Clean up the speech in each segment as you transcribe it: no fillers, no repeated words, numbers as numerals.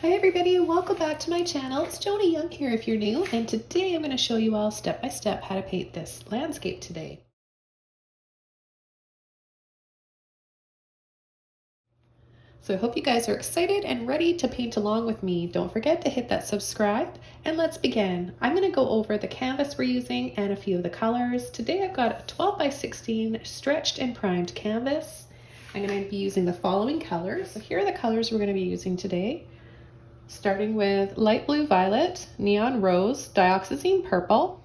Hi everybody, welcome back to my channel. It's Joni Young here if you're new, and today I'm going to show you all step by step how to paint this landscape today. So I hope you guys are excited and ready to paint along with me. Don't forget to hit that subscribe and let's begin. I'm going to go over the canvas we're using and a few of the colors. Today I've got a 12 by 16 stretched and primed canvas. I'm going to be using the following colors. So here are the colors we're going to be using today. Starting with light blue violet, neon rose, dioxazine purple.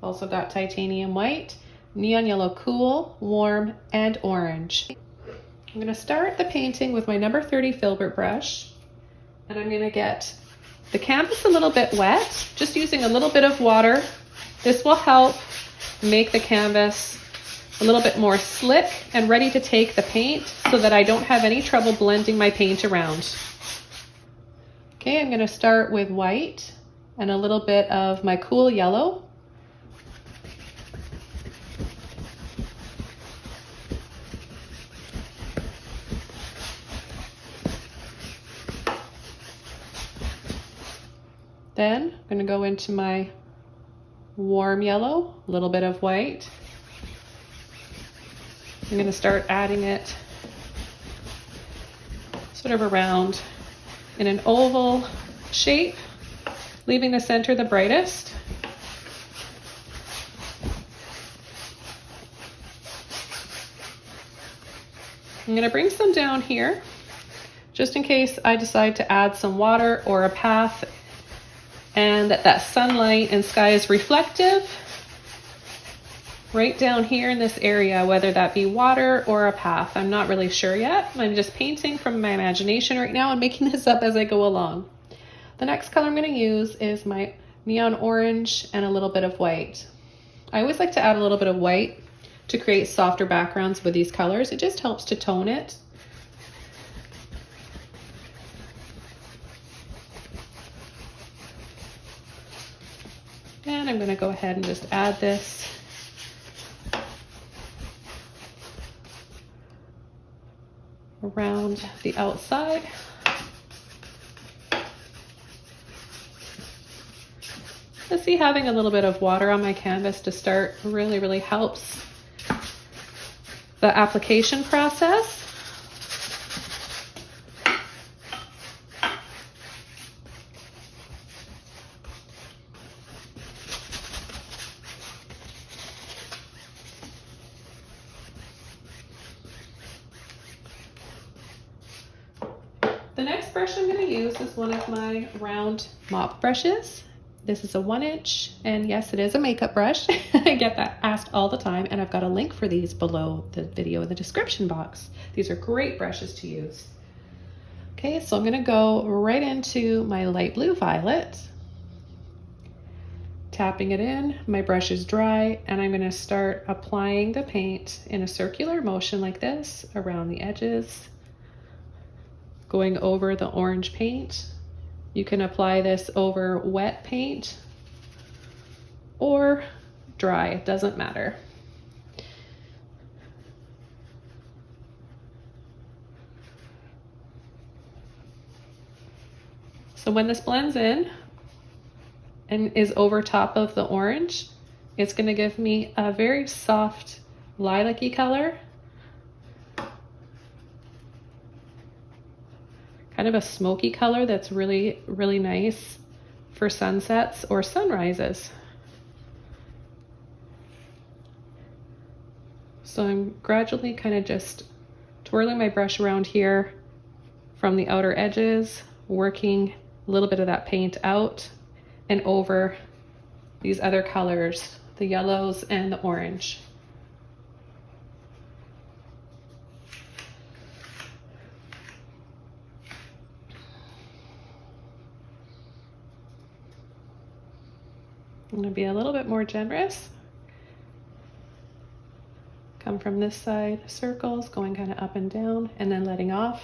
Also got titanium white, neon yellow cool, warm, and orange. I'm going to start the painting with my number 30 filbert brush, and I'm going to get the canvas a little bit wet, just using a little bit of water. This will help make the canvas a little bit more slick and ready to take the paint so that I don't have any trouble blending my paint around. Okay, I'm going to start with white and a little bit of my cool yellow. Then I'm going to go into my warm yellow, a little bit of white. I'm going to start adding it sort of around in an oval shape, leaving the center the brightest. I'm going to bring some down here, just in case I decide to add some water or a path and that sunlight and sky is reflective right down here in this area, whether that be water or a path. I'm not really sure yet. I'm just painting from my imagination right now and making this up as I go along. The next color I'm going to use is my neon orange and a little bit of white. I always like to add a little bit of white to create softer backgrounds with these colors. It just helps to tone it. And I'm going to go ahead and just add this around the outside. You see, having a little bit of water on my canvas to start really helps the application process. The next brush I'm going to use is one of my round mop brushes. This is a 1-inch, and yes, it is a makeup brush. I get that asked all the time, and I've got a link for these below the video in the description box. These are great brushes to use. Okay, so I'm going to go right into my light blue violet, tapping it in. My brush is dry, and I'm going to start applying the paint in a circular motion like this around the edges, going over the orange paint. You can apply this over wet paint or dry, it doesn't matter. So when this blends in and is over top of the orange, it's going to give me a very soft lilac-y color. Kind of a smoky color that's really nice for sunsets or sunrises. So I'm gradually kind of just twirling my brush around here from the outer edges, working a little bit of that paint out and over these other colors, the yellows and the orange. I'm going to be a little bit more generous. Come from this side, circles, going kind of up and down, and then letting off.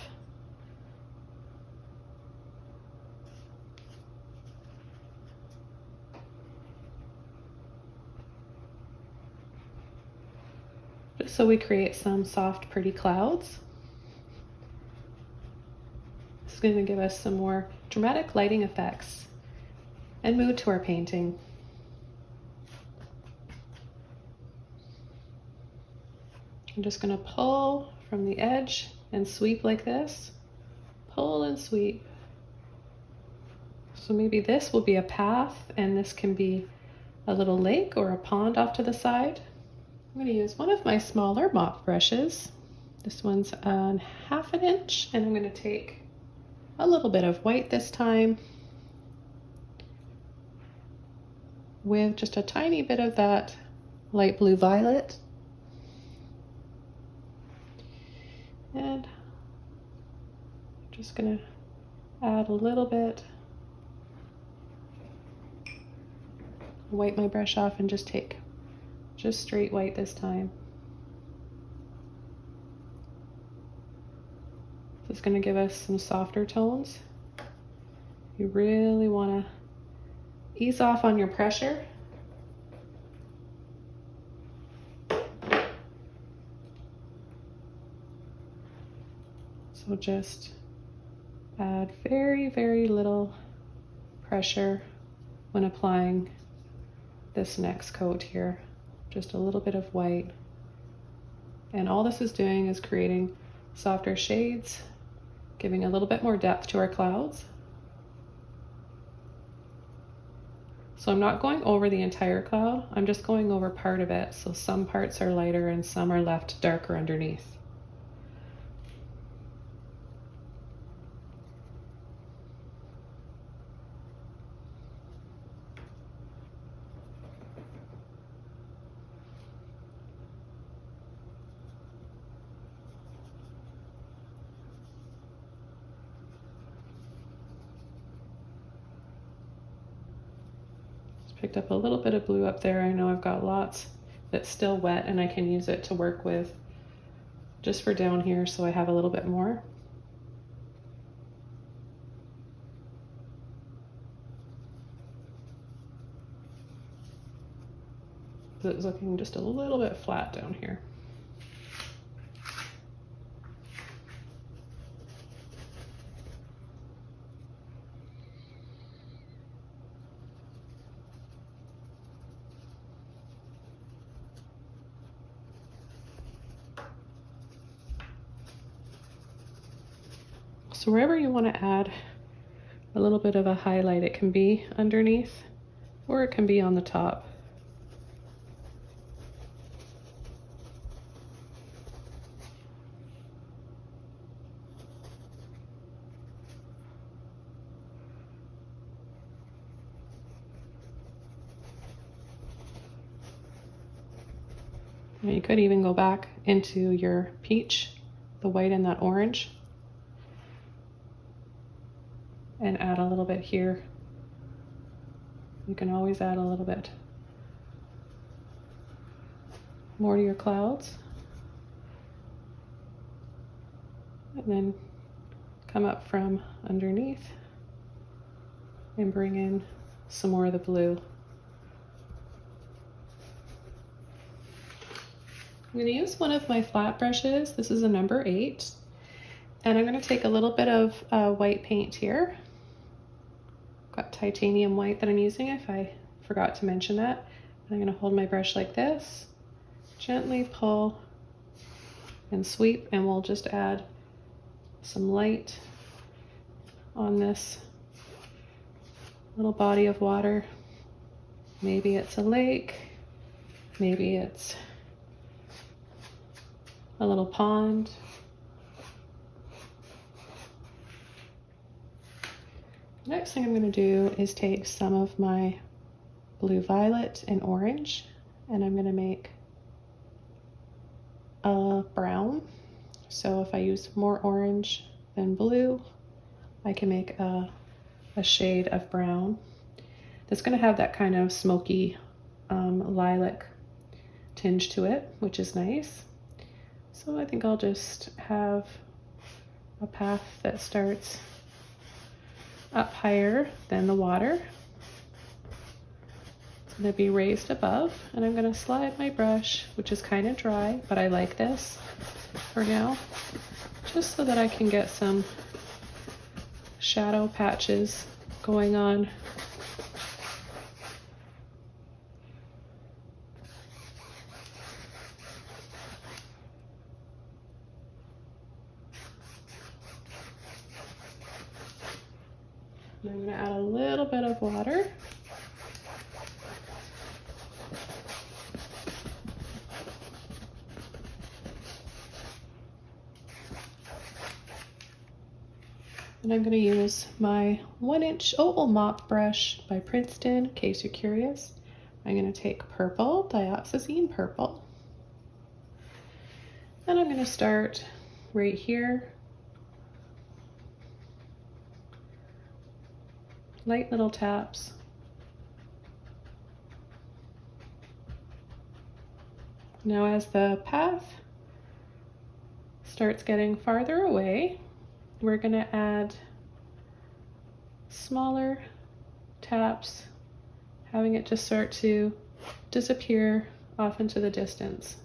Just so we create some soft, pretty clouds. This is going to give us some more dramatic lighting effects and mood to our painting. I'm just going to pull from the edge and sweep like this. Pull and sweep. So maybe this will be a path and this can be a little lake or a pond off to the side. I'm going to use one of my smaller mop brushes. This one's on 1/2 inch, and I'm going to take a little bit of white this time with just a tiny bit of that light blue violet. And I'm just going to add a little bit. Wipe my brush off and just take just straight white this time. This is going to give us some softer tones. You really want to ease off on your pressure. So just add very, very little pressure when applying this next coat here. Just a little bit of white. And all this is doing is creating softer shades, giving a little bit more depth to our clouds. So I'm not going over the entire cloud, I'm just going over part of it. So some parts are lighter and some are left darker underneath. Picked up a little bit of blue up there. I know I've got lots that's still wet and I can use it to work with just for down here, so I have a little bit more. It's looking just a little bit flat down here. So wherever you want to add a little bit of a highlight, it can be underneath or it can be on the top. Now you could even go back into your peach, the white and that orange, and add a little bit here. You can always add a little bit more to your clouds. And then come up from underneath and bring in some more of the blue. I'm going to use one of my flat brushes. This is a number 8. And I'm going to take a little bit of white paint here. Got titanium white that I'm using, if I forgot to mention that. And I'm going to hold my brush like this, gently pull and sweep, and we'll just add some light on this little body of water. Maybe it's a lake, maybe it's a little pond. Next thing I'm going to do is take some of my blue violet and orange, and I'm going to make a brown. So if I use more orange than blue, I can make a shade of brown. That's going to have that kind of smoky lilac tinge to it, which is nice. So I think I'll just have a path that starts up higher than the water. It's going to be raised above, and I'm going to slide my brush, which is kind of dry, but I like this for now, just so that I can get some shadow patches going on. And I'm going to add a little bit of water. And I'm going to use my 1-inch oval mop brush by Princeton, in case you're curious. I'm going to take purple, Dioxazine purple. And I'm going to start right here. Light little taps. Now as the path starts getting farther away, we're going to add smaller taps, having it just start to disappear off into the distance.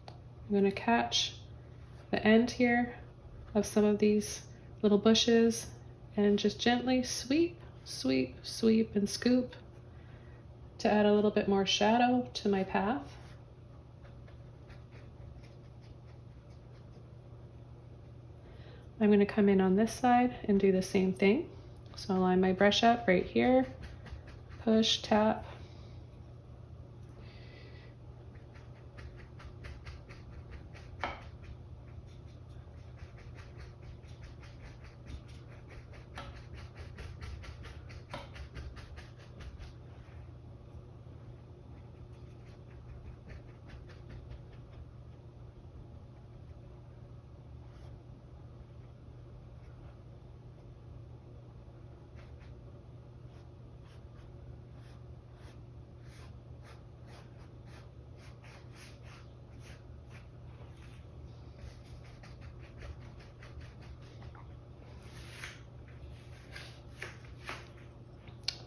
I'm going to catch the end here of some of these little bushes and just gently sweep, sweep, sweep, and scoop to add a little bit more shadow to my path. I'm going to come in on this side and do the same thing. So I'll line my brush up right here, push, tap.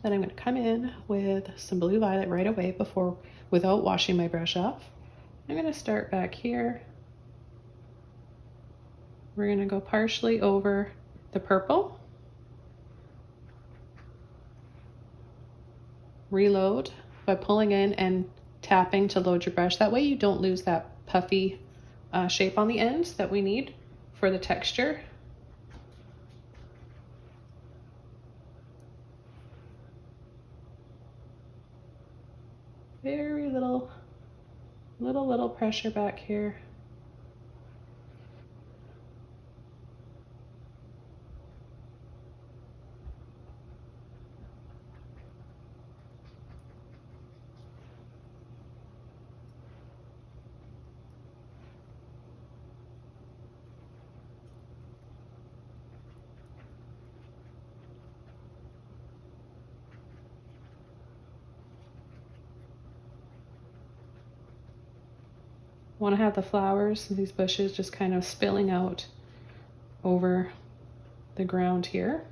Then I'm going to come in with some blue violet right away without washing my brush off. I'm going to start back here. We're going to go partially over the purple. Reload by pulling in and tapping to load your brush. That way you don't lose that puffy shape on the ends that we need for the texture. Very little pressure back here. Want to have the flowers and these bushes just kind of spilling out over the ground here.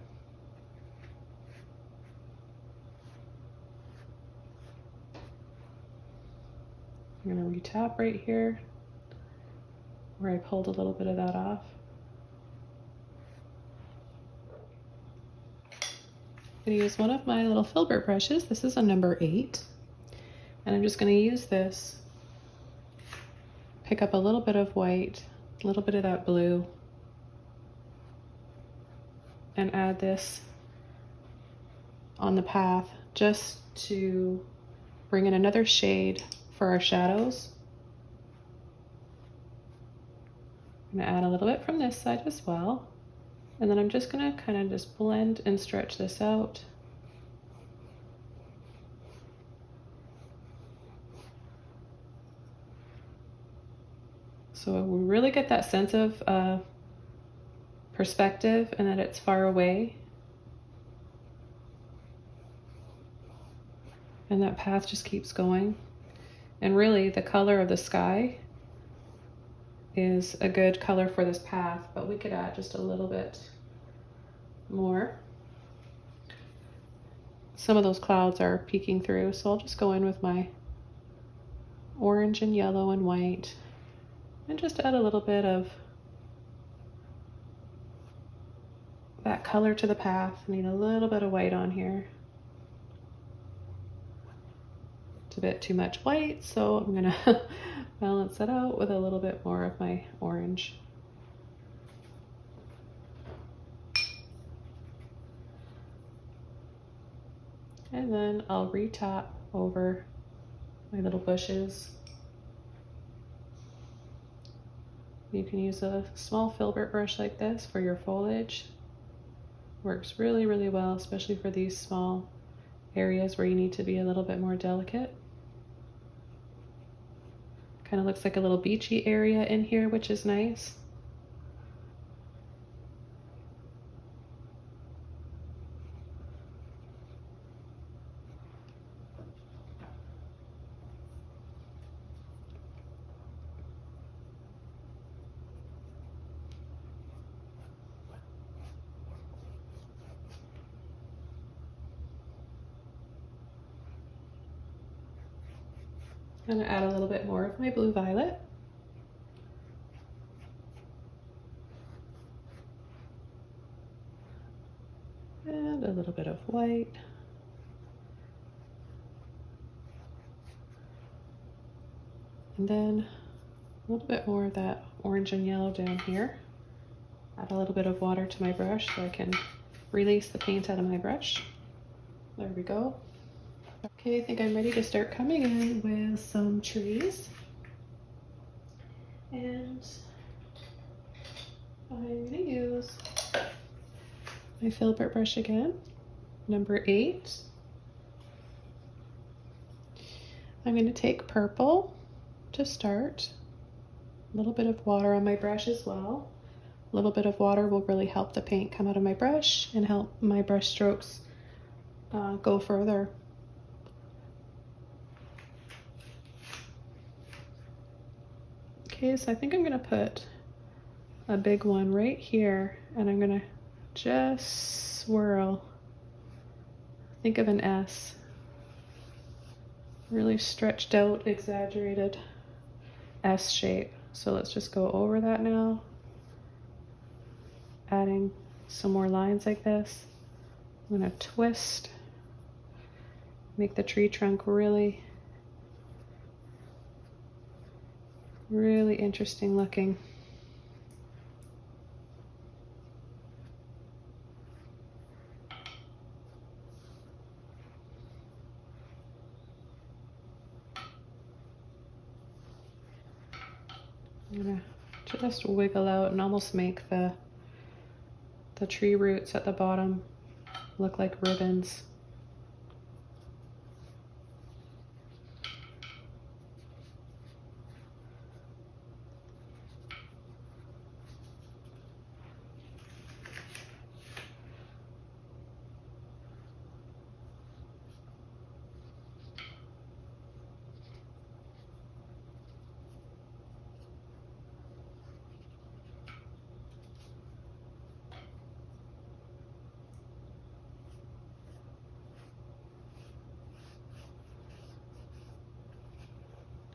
I'm going to retap right here where I pulled a little bit of that off. I'm going to use one of my little filbert brushes. This is a number 8. And I'm just going to use this, pick up a little bit of white, a little bit of that blue, and add this on the path just to bring in another shade for our shadows. I'm going to add a little bit from this side as well. And then I'm just going to kind of just blend and stretch this out. So we really get that sense of perspective and that it's far away. And that path just keeps going. And really the color of the sky is a good color for this path, but we could add just a little bit more. Some of those clouds are peeking through, so I'll just go in with my orange and yellow and white and just add a little bit of that color to the path. I need a little bit of white on here. It's a bit too much white, so I'm gonna balance it out with a little bit more of my orange. And then I'll retop over my little bushes. You can use a small filbert brush like this for your foliage. Works really, really well, especially for these small areas where you need to be a little bit more delicate. Kind of looks like a little beachy area in here, which is nice. I'm going to add a little bit more of my blue violet. And a little bit of white. And then a little bit more of that orange and yellow down here. Add a little bit of water to my brush so I can release the paint out of my brush. There we go. Okay, I think I'm ready to start coming in with some trees. And I'm gonna use my filbert brush again, number 8. I'm gonna take purple to start. A little bit of water on my brush as well. A little bit of water will really help the paint come out of my brush and help my brush strokes go further. Okay, so I think I'm gonna put a big one right here, and I'm gonna just swirl. Think of an S. Really stretched out, exaggerated S shape. So let's just go over that now. Adding some more lines like this. I'm gonna twist, make the tree trunk really interesting looking. I'm gonna just wiggle out and almost make the tree roots at the bottom look like ribbons.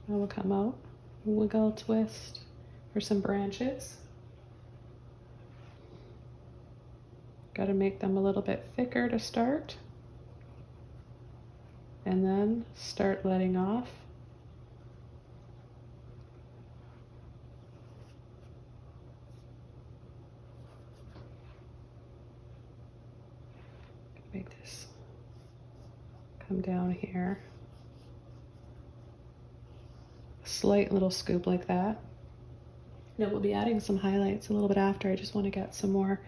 I will come out, wiggle, twist for some branches. Got to make them a little bit thicker to start, and then start letting off. Make this come down here. Slight little scoop like that. Now we'll be adding some highlights a little bit after. I just want to get some more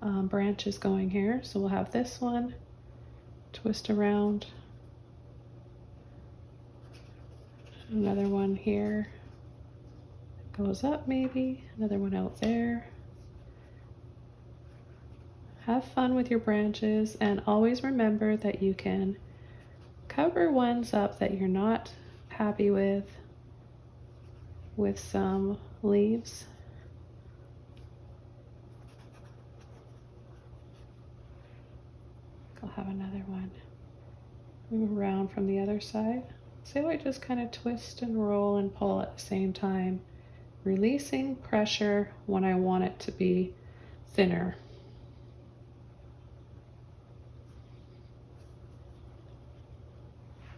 branches going here. So we'll have this one, twist around, another one here, goes up maybe, another one out there. Have fun with your branches, and always remember that you can cover ones up that you're not happy with some leaves. I'll have another one. Move around from the other side. See how I just kind of twist and roll and pull at the same time, releasing pressure when I want it to be thinner.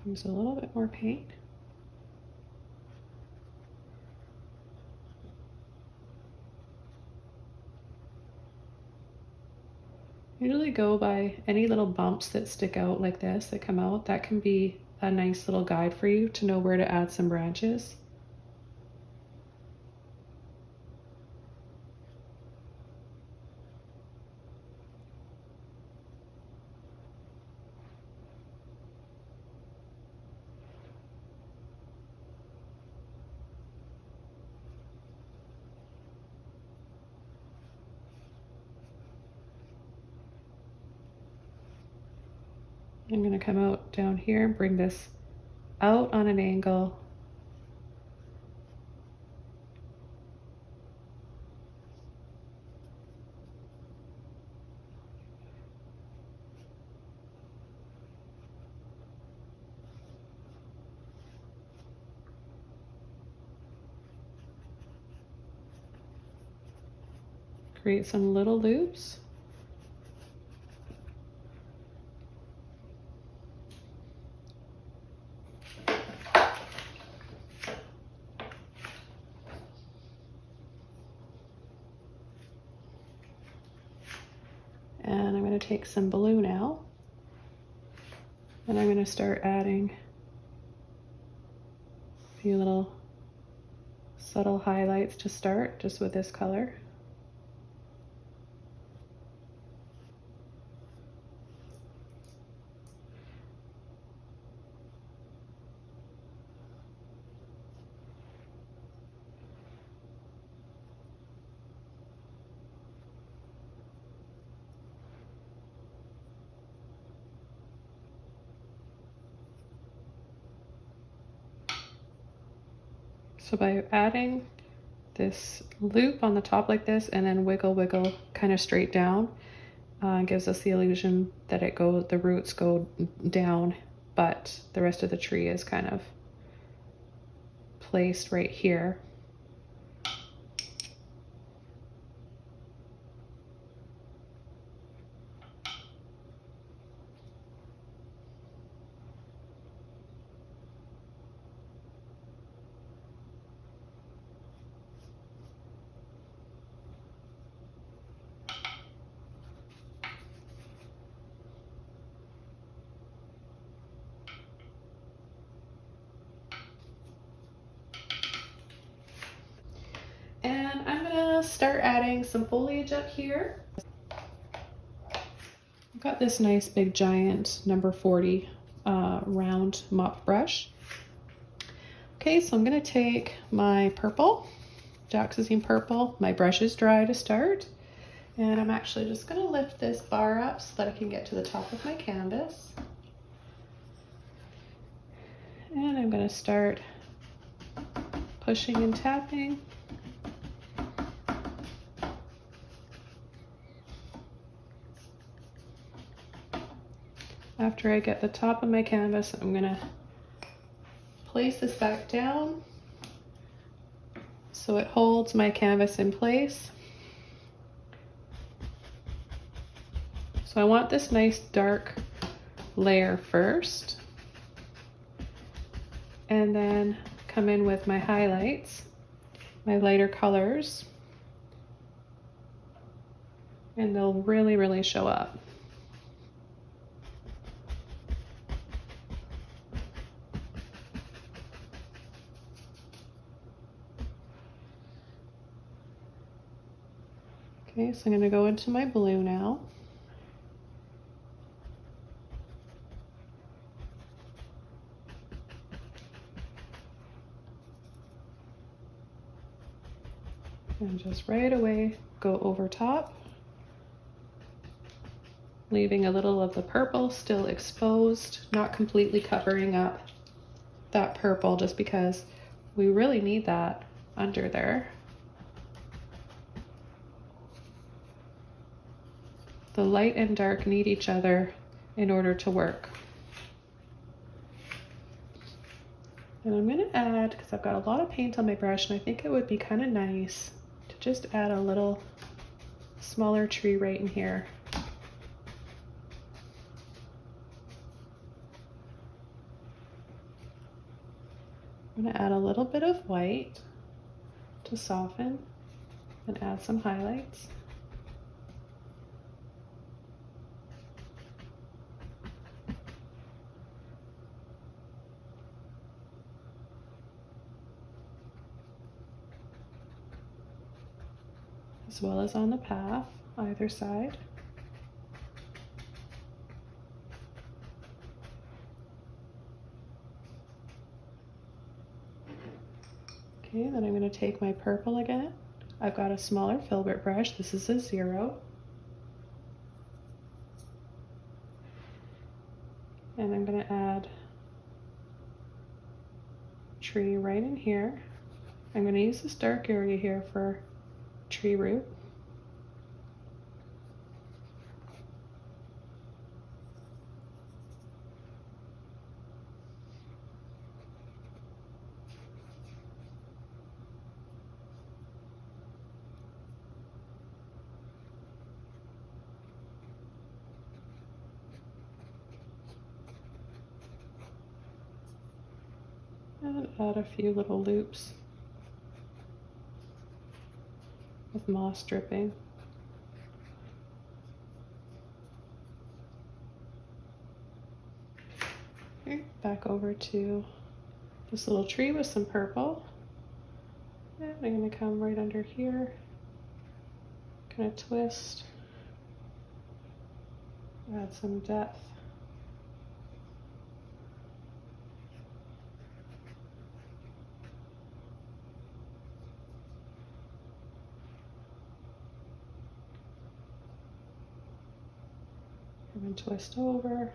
Use a little bit more paint. Usually go by any little bumps that stick out like this that come out. That can be a nice little guide for you to know where to add some branches. I'm going to come out down here and bring this out on an angle. Create some little loops. And I'm going to take some blue now, and I'm going to start adding a few little subtle highlights to start, just with this color. So by adding this loop on the top like this and then wiggle, wiggle kind of straight down, gives us the illusion that the roots go down, but the rest of the tree is kind of placed right here. And I'm gonna start adding some foliage up here. I've got this nice big giant number 40 round mop brush. Okay, so I'm gonna take my purple, Dioxazine purple. My brush is dry to start. And I'm actually just gonna lift this bar up so that I can get to the top of my canvas. And I'm gonna start pushing and tapping. After I get the top of my canvas, I'm gonna place this back down so it holds my canvas in place. So I want this nice dark layer first, and then come in with my highlights, my lighter colors, and they'll really, really show up. Okay, so I'm going to go into my blue now. And just right away go over top, leaving a little of the purple still exposed, not completely covering up that purple, just because we really need that under there. The light and dark need each other in order to work. And I'm going to add, because I've got a lot of paint on my brush, and I think it would be kind of nice to just add a little smaller tree right in here. I'm going to add a little bit of white to soften and add some highlights. As well as on the path, either side. Okay, then I'm going to take my purple again. I've got a smaller filbert brush. This is a 0. And I'm going to add tree right in here. I'm going to use this dark area here for tree root. And add a few little loops with moss dripping. Okay, back over to this little tree with some purple. And I'm going to come right under here, kind of twist, add some depth. And then twist over.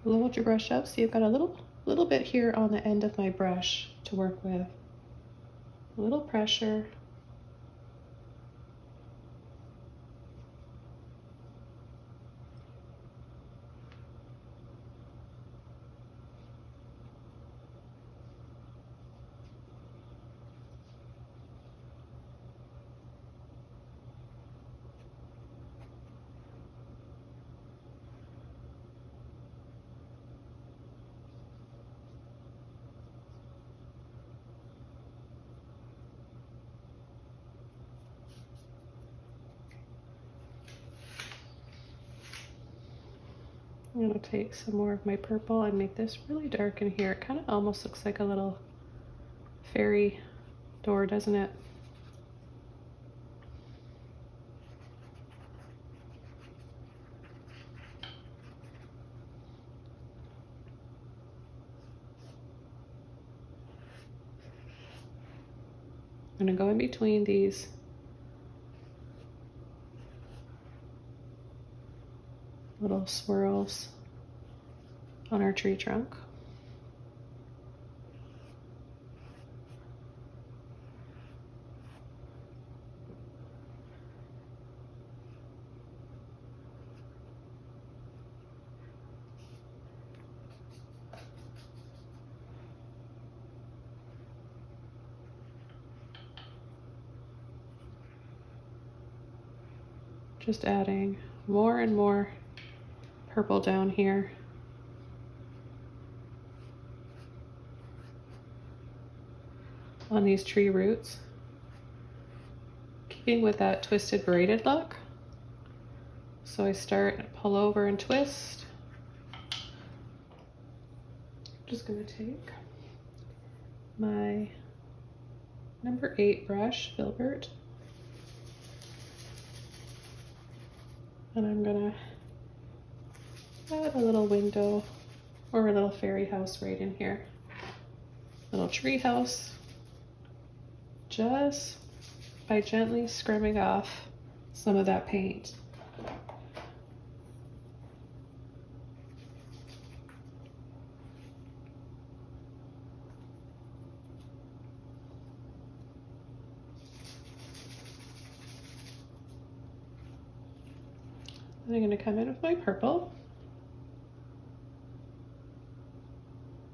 Load your brush up so you've got a little bit here on the end of my brush to work with. A little pressure. I'm going to take some more of my purple and make this really dark in here. It kind of almost looks like a little fairy door, doesn't it? I'm going to go in between these little swirls on our tree trunk. Just adding more and more purple down here. On these tree roots. Keeping with that twisted braided look. So I start, pull over and twist. Just gonna take my number 8 brush, filbert, and I'm gonna add a little window or a little fairy house right in here. Little tree house, just by gently scrubbing off some of that paint. Then I'm going to come in with my purple.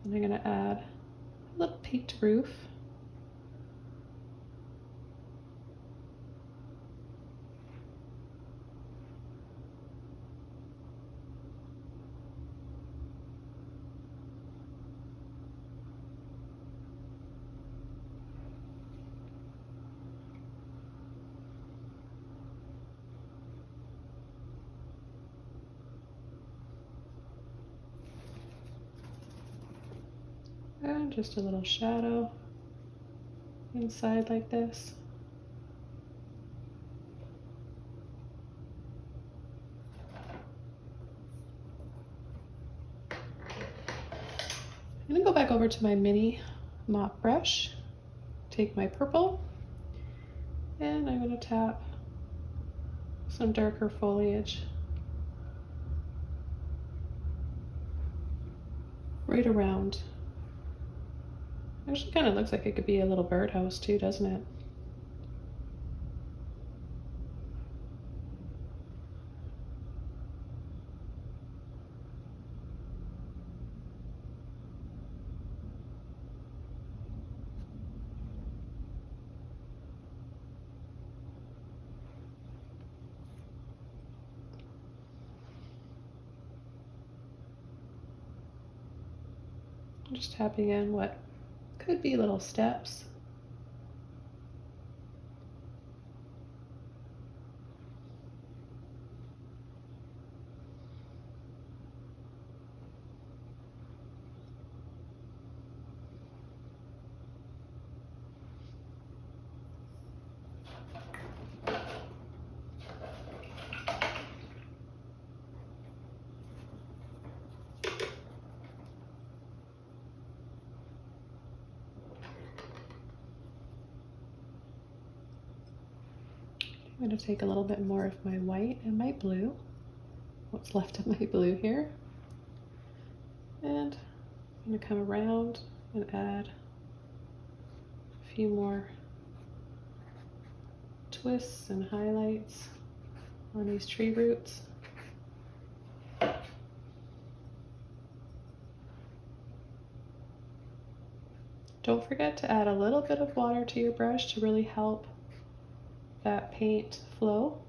And I'm going to add a little peaked roof. And just a little shadow inside like this. I'm going to go back over to my mini mop brush, take my purple, and I'm going to tap some darker foliage right around. Actually kind of looks like it could be a little birdhouse too, doesn't it? I'm just tapping in what could be little steps. I'm going to take a little bit more of my white and my blue, what's left of my blue here, and I'm going to come around and add a few more twists and highlights on these tree roots. Don't forget to add a little bit of water to your brush to really help that paint flow.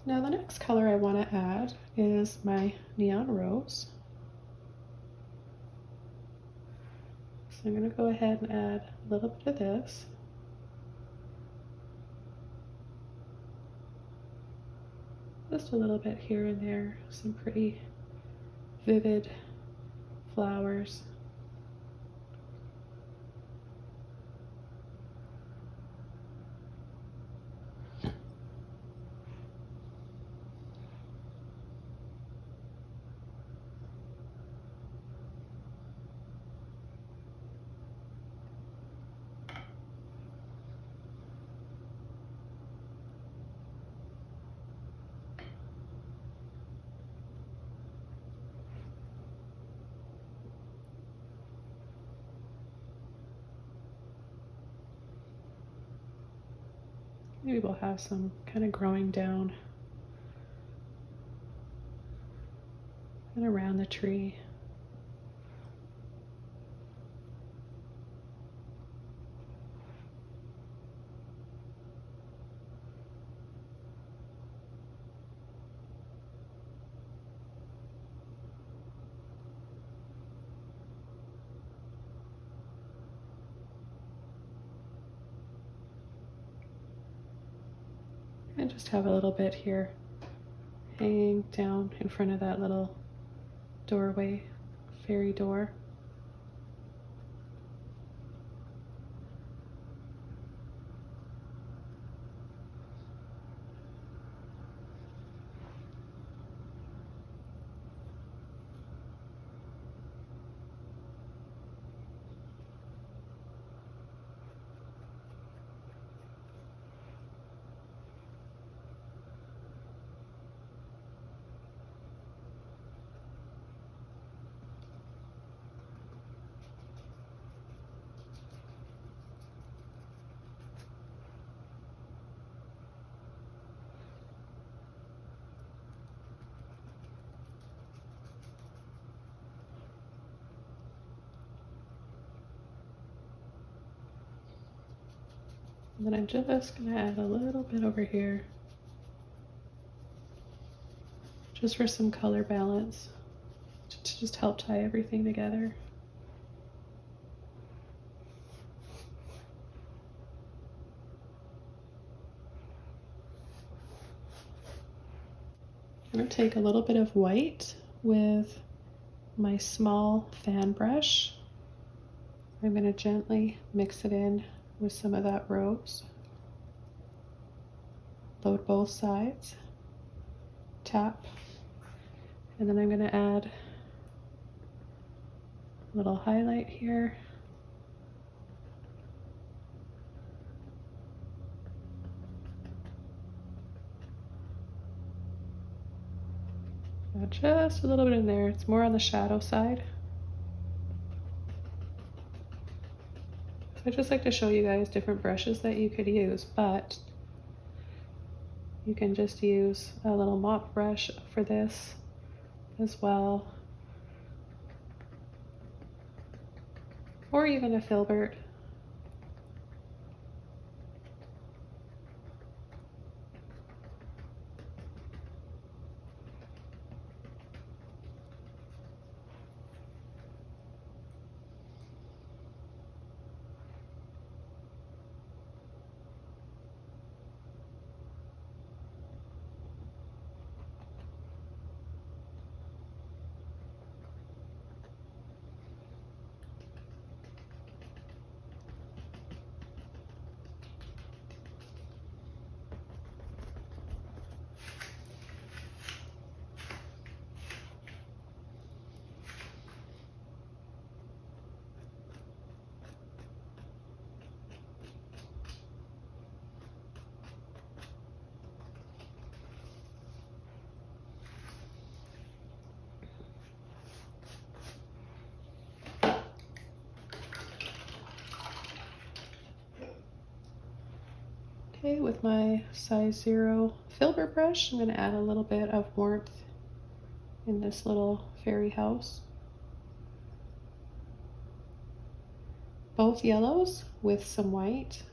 Now the next color I want to add is my neon rose. So I'm going to go ahead and add a little bit of this. Just a little bit here and there, some pretty vivid flowers. Maybe we'll have some kind of growing down and around the tree. And just have a little bit here hanging down in front of that little doorway, fairy door. And then I'm just gonna add a little bit over here, just for some color balance, to just help tie everything together. I'm gonna take a little bit of white with my small fan brush. I'm gonna gently mix it in with some of that rose. Load both sides, tap, and then I'm gonna add a little highlight here. Just a little bit in there. It's more on the shadow side. I just like to show you guys different brushes that you could use, but you can just use a little mop brush for this as well, or even a filbert. Okay, with my size 0 filbert brush, I'm going to add a little bit of warmth in this little fairy house. Both yellows with some white.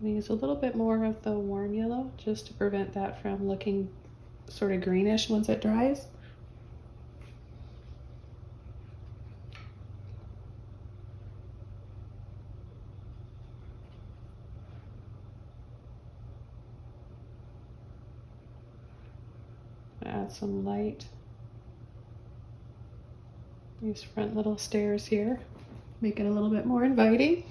I'm going to use a little bit more of the warm yellow just to prevent that from looking sort of greenish once it dries. Add some light. These front little stairs here, make it a little bit more inviting.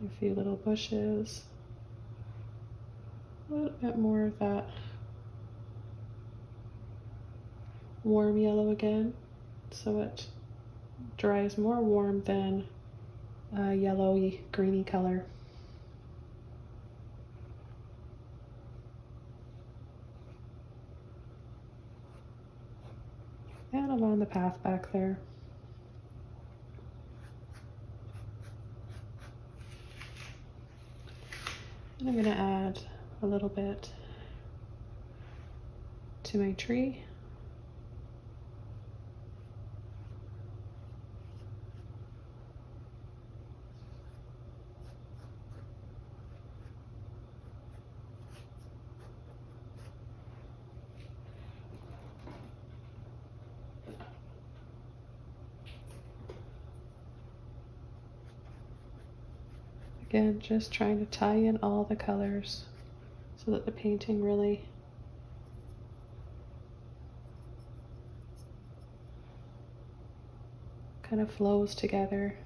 A few little bushes. A little bit more of that warm yellow again, so it dries more warm than a yellowy greeny color. And along the path back there. And I'm going to add a little bit to my tree. Again, just trying to tie in all the colors so that the painting really kind of flows together.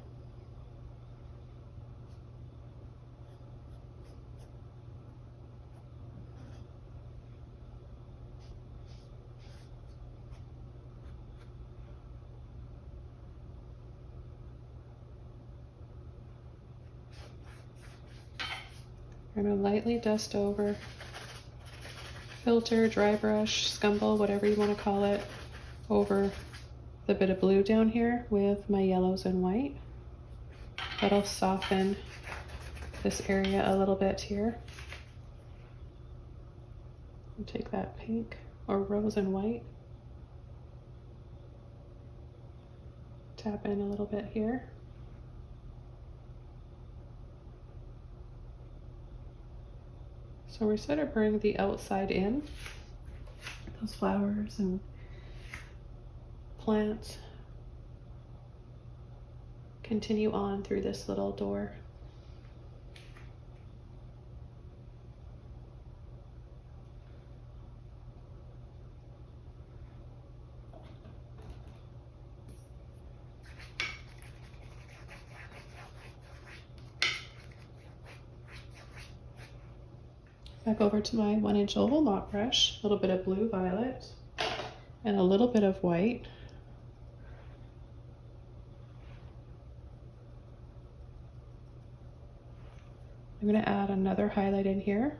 I'm going to lightly dust over, filter, dry brush, scumble, whatever you want to call it, over the bit of blue down here with my yellows and white. That'll soften this area a little bit here. And take that pink or rose and white. Tap in a little bit here. So we're sort of bring the outside in, those flowers and plants. Continue on through this little door. Back over to my 1-inch oval mop brush, a little bit of blue violet and a little bit of white. I'm going to add another highlight in here.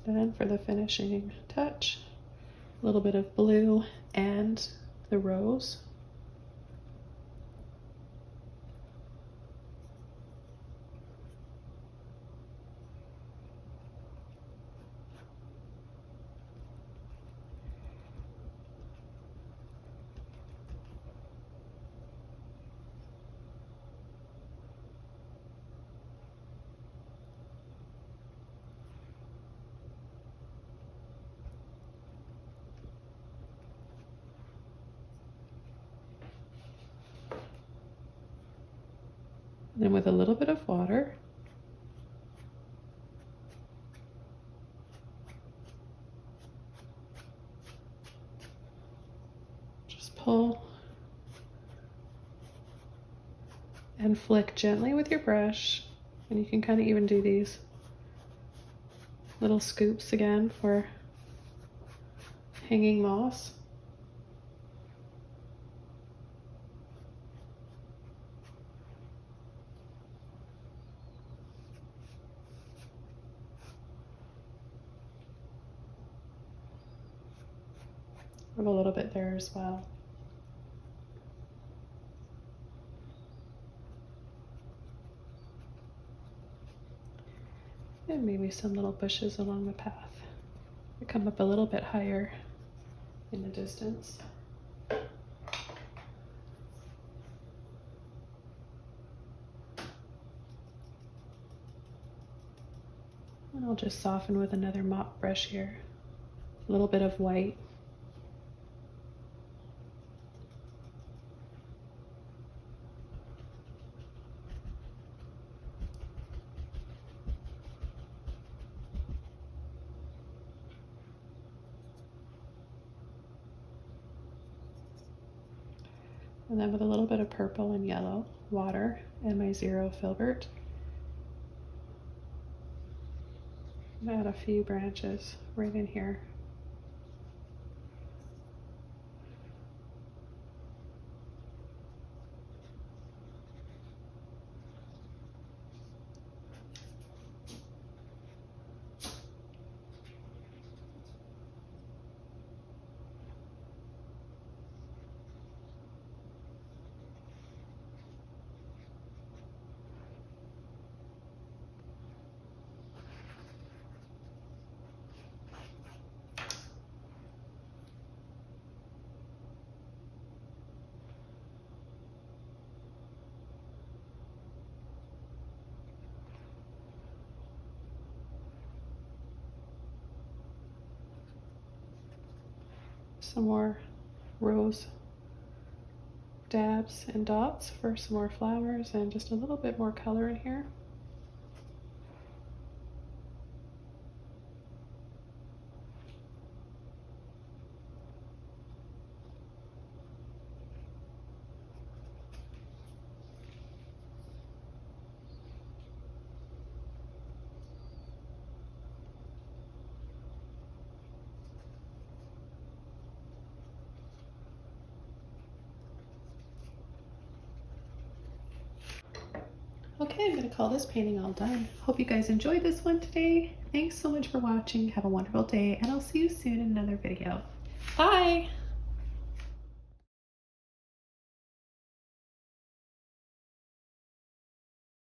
Then for the finishing touch, a little bit of blue and the rose. Then with a little bit of water, just pull and flick gently with your brush. And you can kind of even do these little scoops again for hanging moss. A little bit there as well. And maybe some little bushes along the path. They come up a little bit higher in the distance. And I'll just soften with another mop brush here. A little bit of white. And then with a little bit of purple and yellow water and my zero filbert, add a few branches right in here. Some more rose dabs and dots for some more flowers and just a little bit more color in here. Okay, I'm going to call this painting all done. Hope you guys enjoyed this one today. Thanks so much for watching. Have a wonderful day, and I'll see you soon in another video. Bye!